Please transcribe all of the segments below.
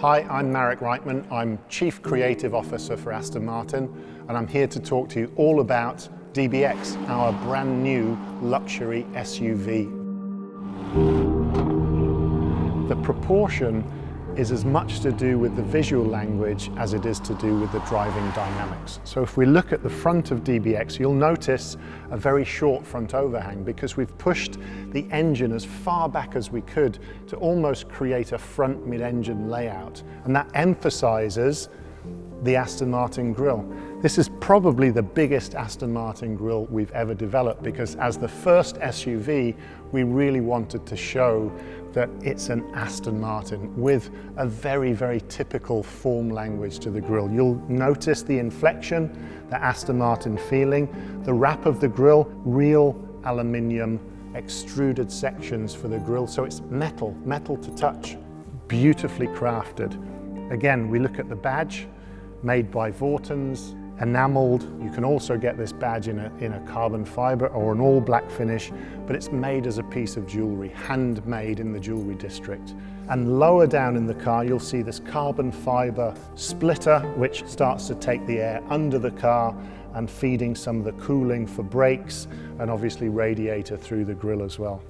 Hi, I'm Marek Walkaround. I'm Chief Creative Officer for Aston Martin, and I'm here to talk to you all about DBX, our brand new luxury SUV. The proportion is as much to do with the visual language as it is to do with the driving dynamics. So if we look at the front of DBX, you'll notice a very short front overhang because we've pushed the engine as far back as we could to almost create a front mid-engine layout. And that emphasizes the Aston Martin grille. This is probably the biggest Aston Martin grille we've ever developed because as the first SUV, we really wanted to show that it's an Aston Martin with a very, very typical form language to the grille. You'll notice the inflection, the Aston Martin feeling, the wrap of the grille, real aluminium extruded sections for the grille, so it's metal to touch, beautifully crafted. Again, we look at the badge, made by Vortons, enameled. You can also get this badge in a carbon fiber or an all black finish, but it's made as a piece of jewelry, handmade in the jewelry district. And lower down in the car, you'll see this carbon fiber splitter, which starts to take the air under the car and feeding some of the cooling for brakes and obviously radiator through the grille as well.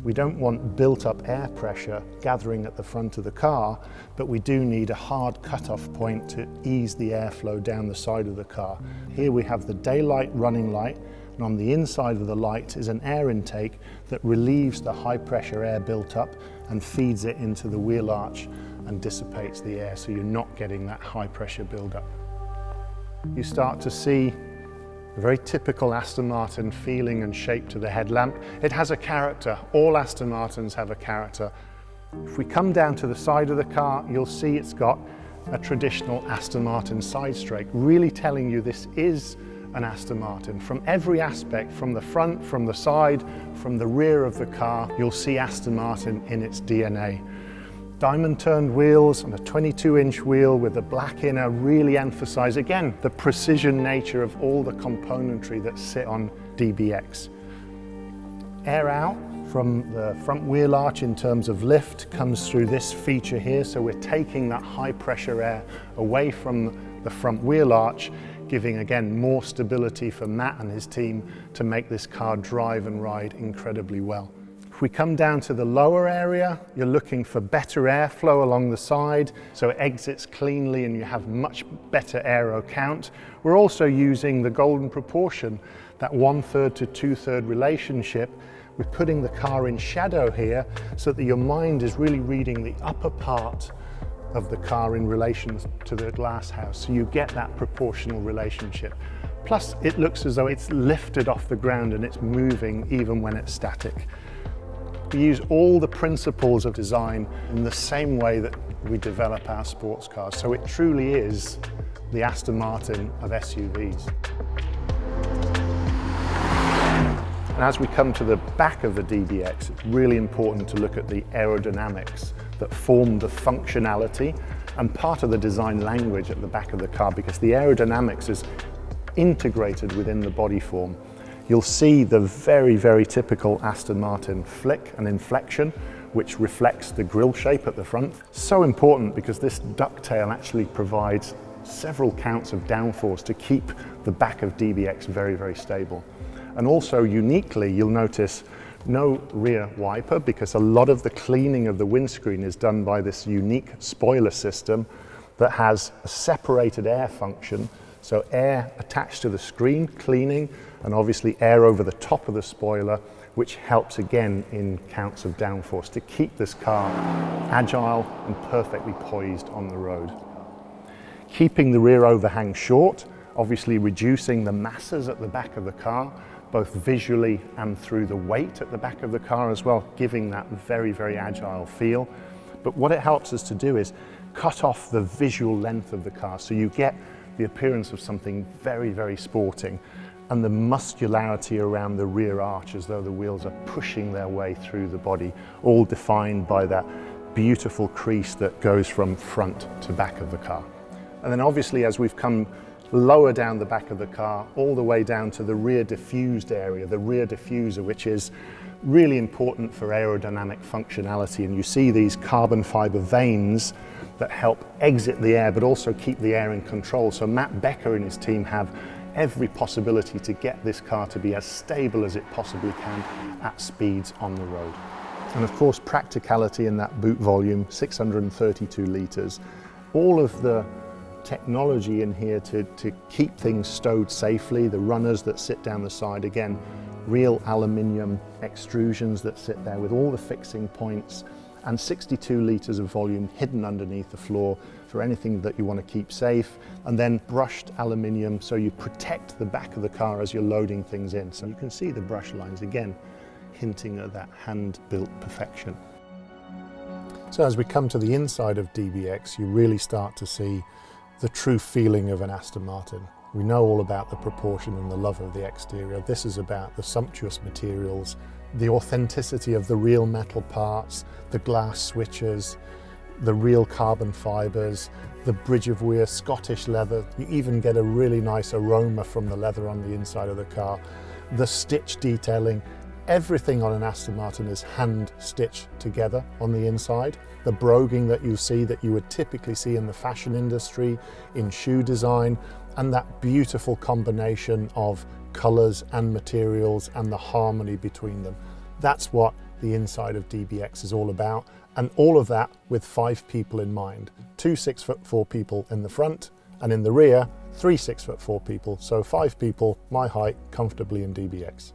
We don't want built-up air pressure gathering at the front of the car, but we do need a hard cut-off point to ease the airflow down the side of the car. Here we have the daylight running light, and on the inside of the light is an air intake that relieves the high-pressure air built up and feeds it into the wheel arch and dissipates the air, so you're not getting that high-pressure build-up. You start to see a very typical Aston Martin feeling and shape to the headlamp. It has a character. All Aston Martins have a character. If we come down to the side of the car, you'll see it's got a traditional Aston Martin side strake, really telling you this is an Aston Martin. From every aspect, from the front, from the side, from the rear of the car, you'll see Aston Martin in its DNA. Diamond turned wheels and a 22-inch wheel with a black inner really emphasize, again, the precision nature of all the componentry that sit on DBX. Air out from the front wheel arch in terms of lift comes through this feature here, so we're taking that high pressure air away from the front wheel arch, giving again more stability for Matt and his team to make this car drive and ride incredibly well. If we come down to the lower area, you're looking for better airflow along the side, so it exits cleanly and you have much better aero count. We're also using the golden proportion, that 1/3 to 2/3 relationship. We're putting the car in shadow here so that your mind is really reading the upper part of the car in relation to the glass house, so you get that proportional relationship. Plus, it looks as though it's lifted off the ground and it's moving even when it's static. We use all the principles of design in the same way that we develop our sports cars, so it truly is the Aston Martin of SUVs. And as we come to the back of the DBX, it's really important to look at the aerodynamics that form the functionality and part of the design language at the back of the car, because the aerodynamics is integrated within the body form. You'll see the very, very typical Aston Martin flick and inflection, which reflects the grille shape at the front. So important because this ducktail actually provides several counts of downforce to keep the back of DBX very, very stable. And also uniquely, you'll notice no rear wiper because a lot of the cleaning of the windscreen is done by this unique spoiler system that has a separated air function. So air attached to the screen, cleaning, and obviously air over the top of the spoiler, which helps again in counts of downforce to keep this car agile and perfectly poised on the road. Keeping the rear overhang short, obviously reducing the masses at the back of the car, both visually and through the weight at the back of the car as well, giving that very, very agile feel. But what it helps us to do is cut off the visual length of the car, so you get the appearance of something very, very sporting, and the muscularity around the rear arch as though the wheels are pushing their way through the body, all defined by that beautiful crease that goes from front to back of the car. And then obviously as we've come lower down the back of the car, all the way down to the rear diffused area, the rear diffuser, which is really important for aerodynamic functionality. And you see these carbon fiber vanes that help exit the air, but also keep the air in control. So Matt Becker and his team have every possibility to get this car to be as stable as it possibly can at speeds on the road. And of course, practicality in that boot volume, 632 litres. All of the technology in here to keep things stowed safely, the runners that sit down the side, again, real aluminium extrusions that sit there with all the fixing points, and 62 litres of volume hidden underneath the floor for anything that you want to keep safe, and then brushed aluminium so you protect the back of the car as you're loading things in. So you can see the brush lines again, hinting at that hand-built perfection. So as we come to the inside of DBX, you really start to see the true feeling of an Aston Martin. We know all about the proportion and the love of the exterior. This is about the sumptuous materials, the authenticity of the real metal parts, the glass switches, the real carbon fibers, the Bridge of Weir Scottish leather. You even get a really nice aroma from the leather on the inside of the car. The stitch detailing, everything on an Aston Martin is hand stitched together on the inside. The broguing that you see that you would typically see in the fashion industry, in shoe design, and that beautiful combination of colours and materials and the harmony between them. That's what the inside of DBX is all about, and all of that with 5 people in mind. 2 6'4" people in the front, and in the rear, 3 6'4" people. So 5 people, my height, comfortably in DBX.